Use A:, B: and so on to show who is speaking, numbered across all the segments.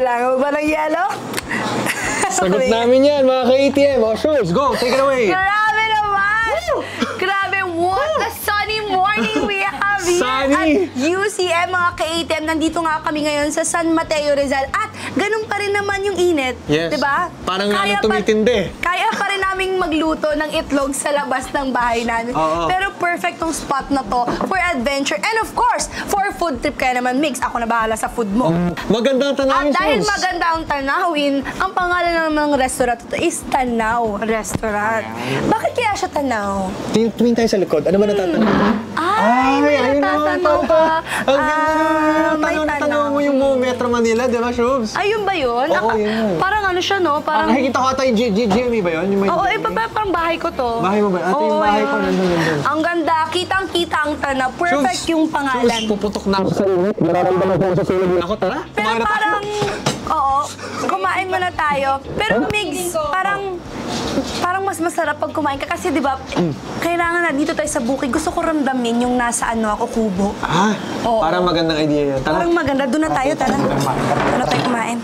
A: kailangan mo ba ng yelo?
B: Sagot namin yan, mga ka-ATM. Oh, Shubs, go, take it away.
A: Grabe naman! Grabe, what a sunny morning we have here
B: Sunny!
A: at UCM, mga ka-ATM. Nandito nga kami ngayon sa San Mateo, Rizal. At ganun pa rin naman yung init.
B: Yes.
A: Diba?
B: Parang lalong tumitindi.
A: Kaya pa rin naming magluto ng itlog sa labas ng bahay namin. Pero perfect tong spot na to for adventure and of course, for food trip. Kaya naman, Mix, ako na bahala sa food mo.
B: Magandang tanawin,
A: At dahil
B: Shubs.
A: maganda ang tanawin, ang pangalan ng restaurant ito is Tanaw Restaurant. Bakit kaya siya Tanaw?
B: Tumingin tayo sa likod. Ano ba natatanaw?
A: Ay, may natatanaw ka.
B: Ang ganda na tanong mo yung Metro Manila, di ba, Shubs?
A: Ayun ba yun?
B: Oo, yun.
A: Parang ano siya, no? Parang...
B: Nakikita ko ata yung GME ba yun?
A: Oo, parang bahay ko to.
B: Bahay mo ba? Ito yung bahay ko, nandun.
A: Ang ganda, kitang-kita ang Tanaw. Perfect yung pangalan.
B: Shubs, puputok na ako sa init. Nararamdaman ko sa sunog ako, tara.
A: Pero parang, oo, kumain muna tayo. Pero Migs, parang mas masarap pag kumain ka. Kasi di ba, kailangan na dito tayo sa bukid. Gusto ko ramdamin yung nasa ako, kubo. Oo.
B: Parang magandang idea yan. Tara.
A: Parang maganda. Doon na tayo, tara. Doon na tayo kumain.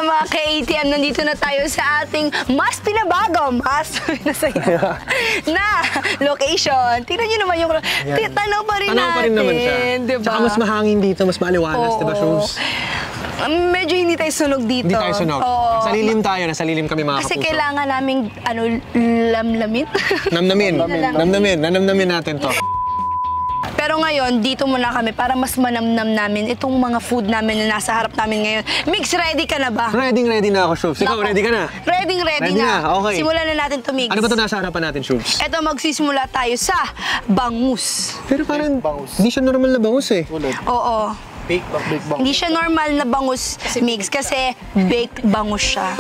A: Mga ka-ATM, nandito na tayo sa ating mas pinabago, mas pinasaya na location. Tingnan nyo naman yung... Tanaw pa rin natin.
B: Tanaw pa rin naman siya.
A: Diba?
B: Tsaka mas mahangin dito, mas maliwanas, diba, Shubs?
A: Medyo hindi tayo sunog dito.
B: Hindi tayo sunog. Sa lilim tayo, nasa lilim kami mga
A: Kasi
B: kapuso.
A: kailangan naming, lamlamin.
B: Nanamnamin natin to.
A: Pero ngayon, dito muna kami para mas manamnam namin itong mga food namin na nasa harap namin ngayon. Mix, ready ka na ba?
B: Ready na ako, Shubs. Ikaw, ready ka na?
A: Ready na.
B: Okay.
A: Simulan na natin to, Mix.
B: Ano ba ito nasa harapan natin, Shubs?
A: Ito, magsisimula tayo sa bangus.
B: Pero parang, hindi siya normal na bangus eh.
A: Oo.
C: Baked bangus.
A: Hindi siya normal na bangus, Mix, kasi baked bangus siya.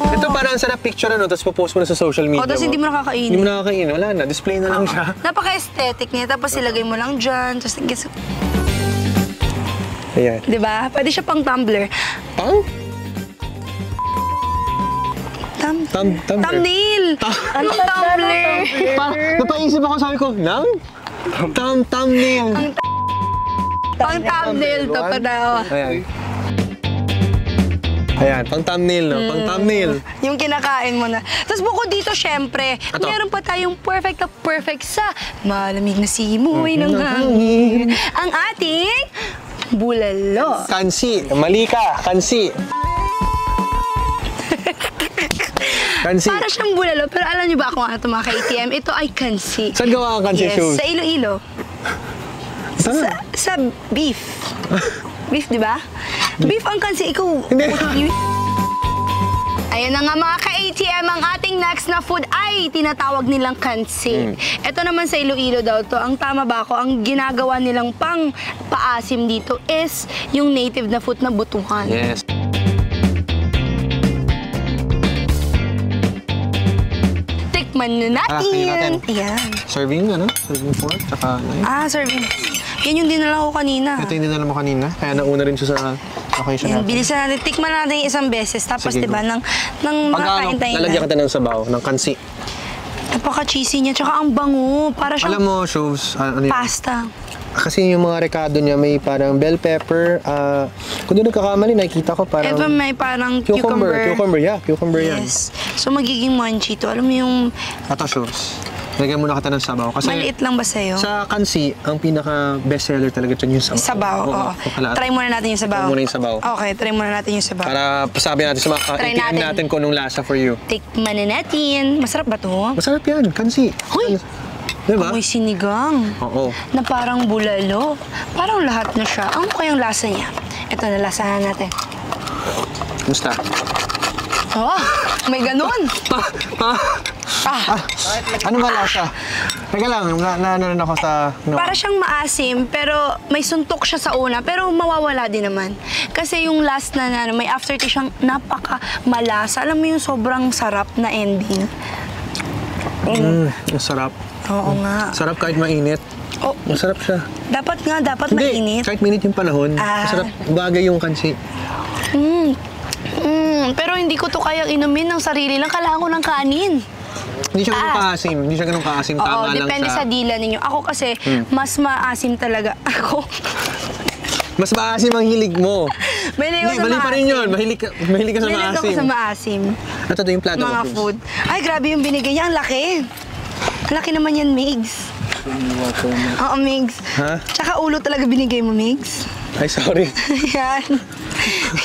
B: Ito parang sarap picture tapos popost mo na sa social media
A: Tapos hindi mo nakakainin.
B: Hindi mo nakakainin, wala na. Display na lang siya.
A: Napaka-aesthetic niya, tapos ilagay mo lang dyan, tapos
B: Ayan.
A: diba? Pwede siya pang tumbler.
B: Pang?
A: Thumbnail!
B: Tumbler.
A: Ano tumbler?
B: Napaisip ako, sabi ko, nang? Thumbnail.
A: Pang thumbnail to pa daw.
B: Ayan. Ayan, pang thumbnail, no? Pang thumbnail.
A: Yung kinakain mo na. Tapos bukod dito, syempre, meron pa tayong perfect na perfect sa malamig na simoy ng hangin. Ang ating bulalo.
B: Kansi. Mali ka. Kansi. Kansi.
A: Para siyang bulalo, pero alam niyo ba kung ano ito mga ka-ATM? Ito ay kansi.
B: Saan gawa ang kansi, Shubs?
A: Sa Iloilo. Sa beef. Beef, di ba? Beef ang kansi. Ikaw, ayan na nga mga ka-ATM, ang ating next na food ay tinatawag nilang kansi. Ito naman sa Iloilo daw to. Ang tama ba ako? Ang ginagawa nilang pang paasim dito is yung native na food na butuhan.
B: Yes.
A: Tikman na natin. Ayan.
B: Serving, Serving fork, tsaka knife.
A: Serving. Yan yung dinala ko kanina.
B: Ito yung dinala mo kanina, kaya nauna rin siya sa occasion natin.
A: Bilisan natin. Tikman natin isang beses. Tapos, diba, nang makakain tayo na.
B: Lalagyan kita ng sabaw, ng kansi.
A: Napaka-cheesy niya. Tsaka ang bango. Para siyang
B: Alam mo, Shubs, ano yun?
A: pasta.
B: Kasi yung mga rekado niya may parang bell pepper. Kung doon nagkakamali, nakikita ko parang...
A: Ito may parang cucumber.
B: Cucumber yan.
A: Yes. So, magiging munchy to. Alam mo yung...
B: Ito, Shubs. Lagyan muna kita ng sabaw. Kasi
A: maliit lang ba sa'yo?
B: sa kansi, ang pinaka-bestseller talaga dyan yung sabaw.
A: Sabaw, oo. Try muna natin yung sabaw.
B: Try muna yung sabaw.
A: Okay, try muna natin yung sabaw.
B: Para pasabi natin sa mga ka-ATM natin kung anong lasa for you.
A: Tikman na natin. Masarap ba to?
B: Masarap yan, kansi.
A: Hoy!
B: Diba?
A: Amoy sinigang.
B: Oo.
A: Na parang bulalo. Parang lahat na siya. Ano kayang lasa niya? Ito, nalasahan natin.
B: Musta?
A: Oh, may ganun.
B: Ano ba lasa? Teka lang, na ako sa...
A: Para siyang maasim, pero may suntok siya sa una, pero mawawala din naman. Kasi yung last na may aftertaste siyang napaka-malasa. Alam mo yung sobrang sarap na ending.
B: Sarap.
A: Oo nga.
B: Sarap kahit mainit.
A: Oh,
B: masarap siya.
A: Dapat mainit.
B: Hindi, kahit mainit yung panahon. Masarap, bagay yung kansi.
A: Pero hindi ko to kayang inumin ng sarili lang. Kailangan ko ng kanin.
B: Hindi siya ganun kaasim. Hindi siya ganun kaasim.
A: Oo,
B: Tama lang
A: depende
B: siya.
A: sa dila ninyo. Ako kasi, mas maasim talaga. Ako.
B: Mas maasim ang hilig mo.
A: Mahilig ako
B: Hindi,
A: sa
B: mali pa rin
A: maasim.
B: yun. Mahilig ka sa
A: Mahilig ako
B: maasim.
A: sa maasim.
B: Ito yung plato
A: Mga
B: mo.
A: food. Ay, grabe yung binigay niya. Ang laki. Ang laki naman yan, Migs. Oo, Migs.
B: Ha?
A: Tsaka ulo talaga binigay mo, Migs.
B: Ay, sorry.
A: Yan.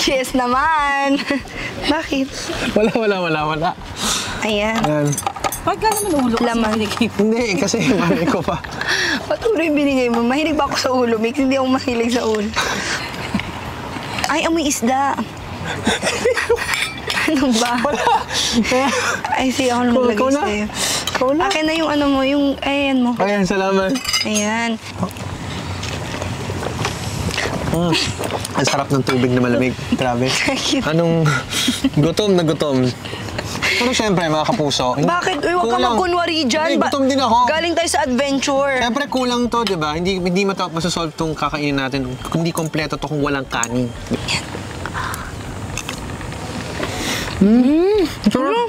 A: Yes naman. Bakit?
B: Wala.
A: Ayan.
B: Ayan.
C: Bakit ka naman ulo?
A: Laman.
B: Hindi, kasi mali ko pa.
A: Patuloy binigay mo. Mahilig ba ako sa ulo, Migs? Hindi ako mahilig sa ulo. Ay, amoy isda. Ano ba?
B: Wala.
A: Ay, sige, ako na maglagay
B: Ikaw na.
A: sa'yo.
B: Ikaw na.
A: Akin na yung ano mo, yung, ayan mo.
B: Ayan, salamat.
A: Ayan.
B: Ang sarap ng tubig na malamig. Grabe. Anong gutom na gutom. Pero syempre, mga kapuso.
A: Bakit? Uy, huwag ka
B: kulang.
A: magkunwari dyan.
B: Hindi, gutom din ako.
A: Galing tayo sa adventure.
B: Syempre, kulang to, di ba? Hindi masasolve tong kakainin natin. Hindi kompleto to kung walang kanin. Ang sarap.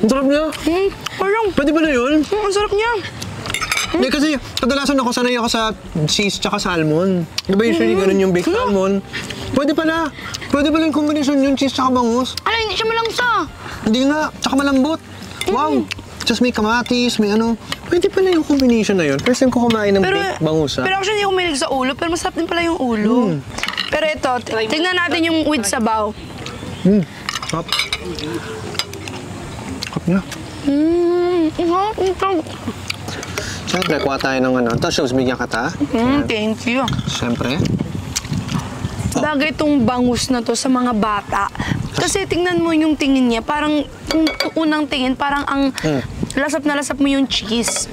B: Ang sarap niya.
A: Parang,
B: Pwede ba na yun?
A: ang sarap niya.
B: Hindi, kasi kadalasan ako, sanay ako sa cheese tsaka salmon. Di ba usually ganun yung baked salmon? Pwede pala. Pwede pala yung combination yung cheese tsaka bangus.
A: Ano, hindi siya malangsa.
B: Hindi nga, tsaka malambot. Wow! Just may kamatis, may ano. Pwede pala yung combination na yun. First time ko kumain ng baked bangus, ha?
A: Pero actually, hindi ako mahilig sa ulo. Pero masarap din pala yung ulo. Pero ito, tingnan natin yung with sabaw.
B: Hop. Hop na. Siyempre, kuha tayo ng ano. Ito, shows, bigyan ka ta.
A: Thank you.
B: Siyempre.
A: Bagay itong bangus na to sa mga bata. Kasi tingnan mo yung tingin niya, parang yung unang tingin, parang ang lasap na lasap mo yung cheese.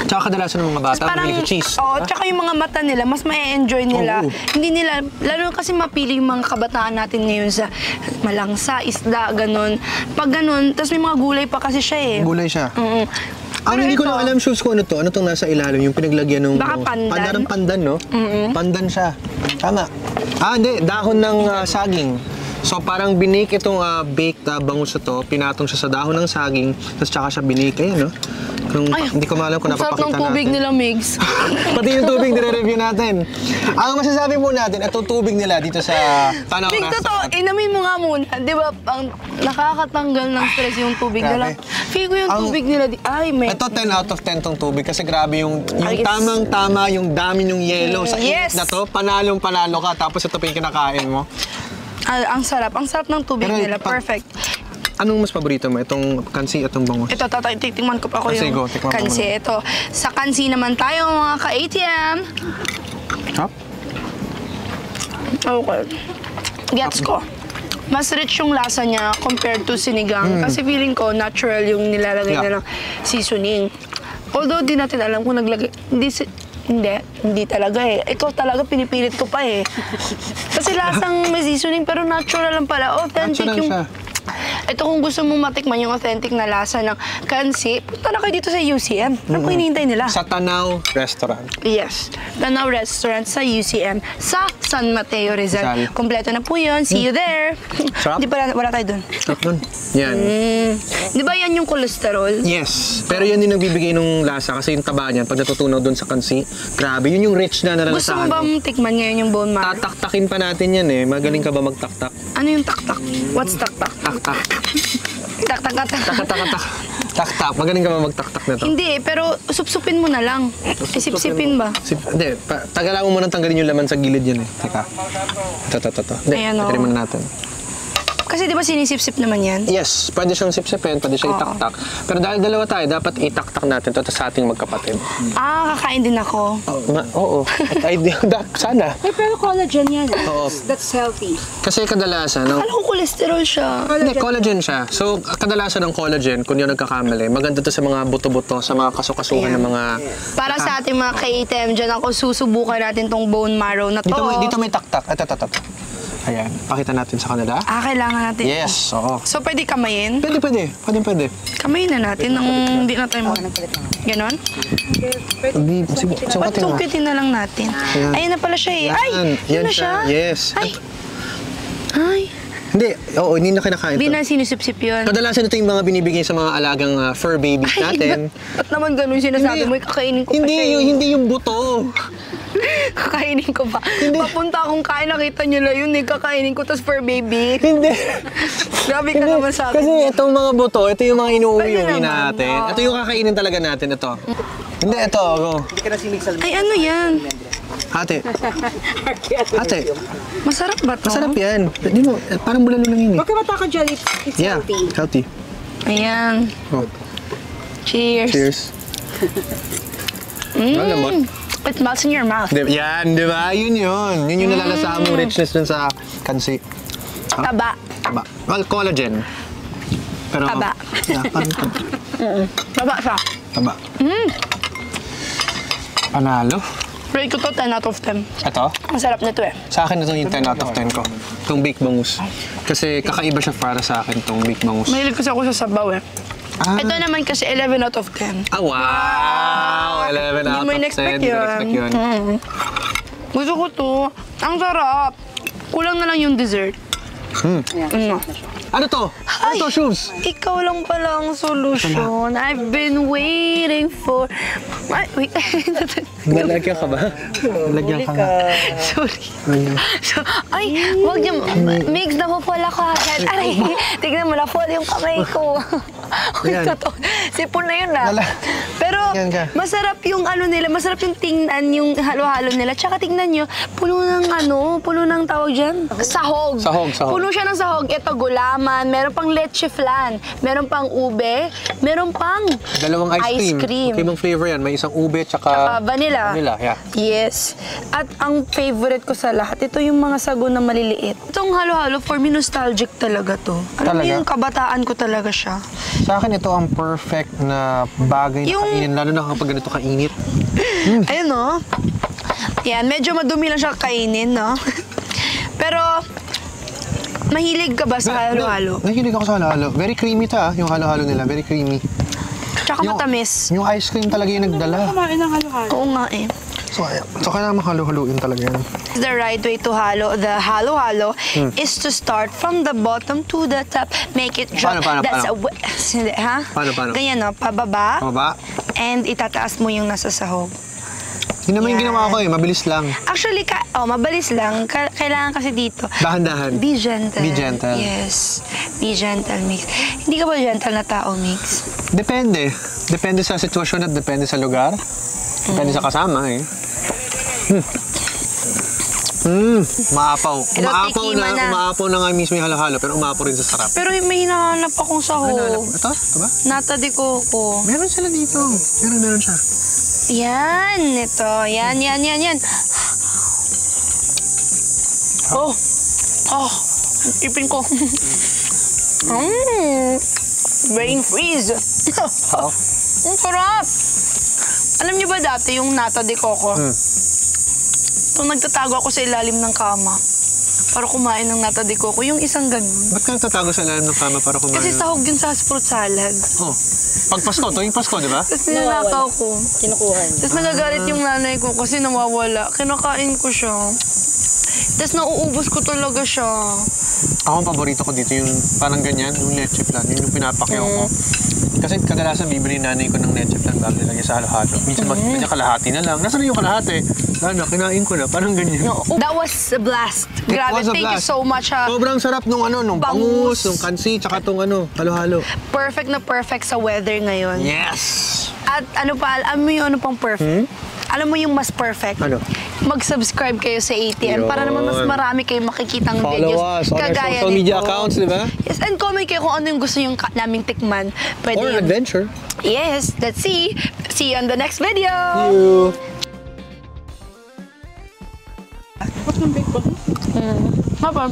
B: Tsaka kadalasan ng mga bata,
A: Parang,
B: bumili sa cheese.
A: oo, tsaka yung mga mata nila, mas ma-enjoy nila.
B: Oo.
A: Hindi nila, lalo kasi mapili yung mga kabataan natin ngayon sa malangsa, isda, ganun. Pag ganun, tapos may mga gulay pa kasi siya eh.
B: Gulay siya.
A: Pero
B: Hindi ko
A: ito,
B: lang alam, shoes ko ano to. Ano tong nasa ilalim? Yung pinaglagyan ng...
A: Baka pandan.
B: Parang pandan, no? Pandan siya. Tama. Hindi. Dahon ng saging. So parang binake itong baked bangus na to. Pinatong siya sa dahon ng saging. Tapos tsaka siya binake. Ayan, no? Hindi ko maalam kung
A: ang sarap
B: napapakita
A: ng tubig
B: natin.
A: nila, Migs.
B: Pati yung tubig, dire-review natin. Ang masasabi po natin, itong tubig nila dito sa Tanaw
A: Migs, totoo,
B: Restaurant.
A: inamin mo nga muna. Di ba, ang nakakatanggal ng stress yung tubig nila.
B: Grabe.
A: Feel ko yung tubig nila, ay, may...
B: Ito 10 out of 10 tong tubig kasi grabe yung
A: Ay, yes.
B: tamang-tama, yung dami yung yellow sa
A: Yes.
B: init na to. Panalong-panalo ka tapos ito pa yung kinakain mo.
A: Ang sarap ng tubig
B: Pero
A: nila.
B: pag-
A: Perfect.
B: Anong mas paborito mo? Itong kansi at itong bangus?
A: Ito, titikman ko pa ako
B: Sige,
A: yung
B: go, tikman mo
A: kansi.
B: muna.
A: Ito, sa kansi naman tayo, mga ka-ATM.
B: Hop.
A: Okay. Gets ko. Mas rich yung lasa niya compared to sinigang. Kasi feeling ko, natural yung nilalagay
B: Yeah.
A: na ng seasoning. Although, di natin alam kung naglagay... Hindi talaga eh. Ikaw talaga, pinipilit ko pa eh. Kasi lasang may seasoning, pero natural lang pala. Authentic
B: Natural
A: yung...
B: siya.
A: Ito kung gusto mong matikman yung authentic na lasa ng kansi, punta na kayo dito sa UCM. Ano po hinihintay nila?
B: Sa Tanaw Restaurant.
A: Yes. Tanaw Restaurant sa UCM sa San Mateo, Rizal.
B: Rizal.
A: Kompleto na po yun. See you there.
B: Sarap.
A: Di pala, wala tayo dun.
B: Sarap nun. Yan.
A: Di ba yan yung cholesterol?
B: Yes. Pero yun din nagbibigay ng lasa kasi yung taba niyan pag natutunaw doon sa kansi. Grabe, yun yung rich na
A: Gusto mo
B: naranasahan
A: ba
B: mo.
A: tikman ngayon yung bone marrow?
B: Tataktakin pa natin yan eh. Magaling ka ba magtaktak?
A: Ano yung taktak? What's taktak?
B: Taktak.
A: Taktak.
B: Taktak. Taktak. Magaling ka ba magtaktak na to?
A: Hindi, pero supsupin mo na lang. Isip-sipin ba?
B: Hindi, tagalan mo muna tanggalin yung laman sa gilid yan eh. Teka. Ito. Hindi,
A: Ayan, oh.
B: try muna natin.
A: Kasi di ba sinisip-sip naman yan?
B: Yes, pwede siyang sipsipin, pwede siya itaktak. Pero dahil dalawa tayo, dapat itaktak natin ito sa ating magkapatid.
A: Kakain din ako.
B: Oo. Sana.
C: Ay, pero collagen yan.
B: Oo.
C: That's healthy.
B: Kasi kadalasan,
A: Alam ko cholesterol siya.
B: hindi, collagen siya. So, kadalasan ng collagen, kung yun nagkakamali, maganda to sa mga buto-buto, sa mga kasukasuhan ng mga...
A: Para sa ating mga ka-ATM dyan, ako susubukan natin tong bone marrow na to.
B: Dito may taktak. Ito. Ayan, pakita natin sa kanila.
A: Kailangan natin.
B: Yes, oo.
A: So, pwede kamayin?
B: Pwede.
A: Kamayin na natin nang hindi na tayo Ganon?
B: Hindi, sukatin mo.
A: Pagtungkitin na lang natin.
B: Ayan.
A: Ayun na pala siya eh. Ay!
B: Yan
A: Yun na siya?
B: Yes.
A: Ay!
B: Hindi, oo, hindi na kinakain
A: Hindi
B: to.
A: na sinusip-sip yun.
B: Kadalasan ito yung mga binibigay sa mga alagang fur babies natin.
A: Ba't naman ganun sinasabi mo? Kakainin ko pa
B: Hindi,
A: siya.
B: hindi yung buto.
A: Kakainin ko pa. Papunta akong kain, nakita nyo lang yun eh. Kakainin ko, tas for baby.
B: Hindi.
A: Grabe ka naman sa akin.
B: Kasi itong mga buto, ito yung mga inuuwi
A: Pwede naman.
B: natin. Ito yung kakainin talaga natin, ito. Hindi, ito. Go.
A: Ay, ano yan?
B: Ate. Ate,
A: Masarap ba to?
B: masarap yan. Hindi mo, parang bulalo lang yun eh.
C: Huwag ka matakot dyan. It's
B: Yeah,
C: healthy.
B: healthy.
A: Ayan.
B: Oh,
A: Cheers.
B: cheers. Alam mo?
A: It melts in your mouth.
B: Yan, di ba? Yun yun. Yun yung nalalasahan mong richness dun sa kansi.
A: Taba.
B: Taba. Well, collagen. Pero,
A: Taba.
B: Yeah, parang
A: Taba siya.
B: taba. Panalo.
A: Rate ko to 10 out of 10.
B: Ito?
A: Masarap nito eh.
B: Sa akin ito yung 10 out of 10 ko. Itong baked bangus. Kasi kakaiba siya para sa akin, itong baked bangus.
A: Mahilig kasi ako sa sabaw eh.
B: Ah,
A: Ito naman kasi 11 out of 10.
B: ah, wow! 11 out
A: Hindi mo
B: of 10.
A: in-expect
B: Hindi ko
A: yun.
B: expect yun.
A: Gusto ko to. Ang sarap. Kulang na lang yung dessert. Ano?
B: Ano to? Ano to, shoes?
A: Ikaw lang pala ang solution. I've been waiting for... Ay, wait.
B: Nalagyan ka ba? Nalagyan ka nga.
A: Sorry. So, ay, wag niyo. Mix na po pala ko agad. Aray, tignan mo na po yung kamay ko. Uy,
B: Yan.
A: totoo. Sipon na yun ah.
B: Wala.
A: Pero
B: Yan ka.
A: masarap yung ano nila, masarap yung tingnan, yung halo-halo nila. Tsaka tingnan nyo, puno ng ano, puno ng tawag dyan? Sahog.
B: Sahog, sahog.
A: Puno siya ng sahog. Ito, gulaman, meron pang leche flan, meron pang ube, meron pang
B: Dalawang ice cream. Okay, bang flavor yan? May isang ube, tsaka...
A: vanilla.
B: Vanilla, yeah.
A: Yes. At ang favorite ko sa lahat, ito yung mga sago na maliliit. Itong halo-halo, for me, nostalgic talaga to. Alam mo
B: Talaga?
A: yung kabataan ko talaga siya.
B: Sa akin, ito ang perfect na bagay na
A: Yung-
B: kainin, lalo na kapag ganito kainit.
A: Ayun, no? Yan, medyo madumi lang siya kainin, no? Pero, mahilig ka ba sa halo-halo?
B: Nahilig ako sa halo-halo. Very creamy to yung halo-halo nila. Very creamy.
A: Tsaka matamis.
B: Yung ice cream talaga yung nagdala.
C: Kumain ng halo-halo.
A: Oo nga eh.
B: So kaya mahalo-haluin talaga yan.
A: The right way to the halo-halo is to start from the bottom to the top. Make it drop.
B: Paano?
A: That's hindi, ha?
B: Paano?
A: Ganyan, no? Pababa.
B: Pababa?
A: And itataas mo yung nasa sahog.
B: Yun naman yung
A: Yan.
B: ginawa ko mabilis lang.
A: Actually, mabilis lang. Kailangan kasi dito.
B: Dahan-dahan.
A: Be gentle.
B: Be gentle.
A: Yes. Be gentle, Mix. Hindi ka ba gentle na tao, Mix?
B: Depende. Depende sa sitwasyon at depende sa lugar. Depende sa kasama Maapaw.
A: Ito, tikima na.
B: Umaapaw na nga mismo yung halo-halo, pero umaapaw rin sa sarap.
A: Pero may hinahanap akong sahog.
B: Ito? Ito ba?
A: Nata de coco.
B: Meron sila dito. Meron siya.
A: Yan, ito. Yan. Oh. Ipin ko. Brain freeze.
B: Oo.
A: Ang sarap. Alam niyo ba dati yung nata de coco? Nung nagtatago ako sa ilalim ng kama para kumain ng nata de coco, yung isang ganun.
B: Ba't ka nagtatago sa ilalim ng kama para kumain?
A: Kasi sahog yun sa fruit salad.
B: Oh. Pag Pasko, tuwing Pasko, di ba?
A: Tapos ninanakaw ko.
C: Kinukuha niya.
A: Tapos nagagalit yung nanay ko kasi nawawala. Kinakain ko siya. Tapos nauubos ko talaga siya.
B: Ako ang paborito ko dito yung parang ganyan, yung leche flan. Yun yung pinapakyaw ko. Kasi kadalasan bibili nanay ko ng leche flan bago nilagay sa halo-halo. Minsan magkanya kalahati na lang. Nasaan na yung kalahati? Kinain ko na. Parang ganyan.
A: That was a blast. Grabe,
B: was a
A: thank you
B: blast.
A: so much ha.
B: Sobrang sarap nung bangus, nung kansi, tsaka tong halo-halo.
A: Perfect na perfect sa weather ngayon.
B: Yes!
A: At alam mo yung ano pang perfect? Alam mo yung mas perfect?
B: Ano?
A: Mag-subscribe kayo sa ATM para naman mas
B: Yun.
A: marami kayong makikitang
B: Follow
A: videos.
B: us on our
A: kagaya
B: social media
A: nito.
B: accounts, di ba?
A: Yes, and comment kayo kung ano yung gusto yung naming tikman. Pwede
B: Or
A: yung-
B: adventure.
A: Yes, let's see. See you on the next video.
B: You.
C: Ba't ng bake ba?
A: Haba.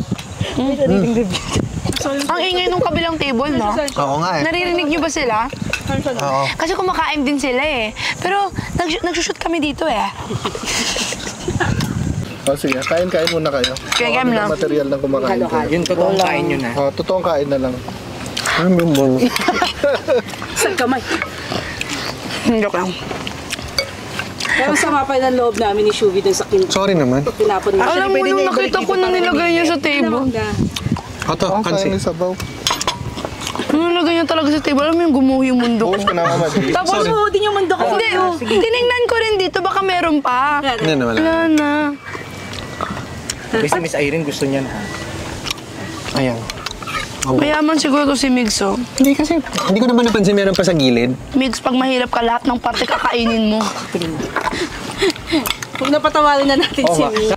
A: Ang ingay nung kabilang table, no?
B: Oo nga
A: Naririnig niyo ba sila?
B: Oo.
A: Kasi kumakain din sila eh. Pero nagsushoot kami dito eh.
D: Sige, kain-kain muna kayo.
A: Kaya game lang.
D: Material lang kumakain kayo.
E: Yung totoong kain nyo na.
D: Totoong kain na lang.
B: Ano yung bangus?
C: Sa kamay.
A: Joke lang.
C: Pero sama pa ng loob namin ni Shubi dun sa
B: Sorry naman.
C: tinapon na.
A: Alam mo nung nakita ko na nilagay niya sa table.
B: Oto,
D: Kain
B: kansi.
D: ng sabaw.
A: Nalagay niya talaga sa table. Alam mo yung gumuho yung mundo ko.
D: Bukas ka na Mama G.
C: Tapos din yung mundo ko.
A: Hindi, tinignan ko rin dito. Baka meron pa.
B: Hindi na wala.
A: Wala na.
E: Kasi Miss Irene gusto niyan ha.
B: Ayan.
A: Mayaman siguro to si Migs, oh.
B: Hindi kasi, hindi ko naman napansin meron pa sa gilid.
A: Migs, pag mahirap ka, lahat ng parte kakainin mo.
C: Huwag napatawarin na natin si Mi.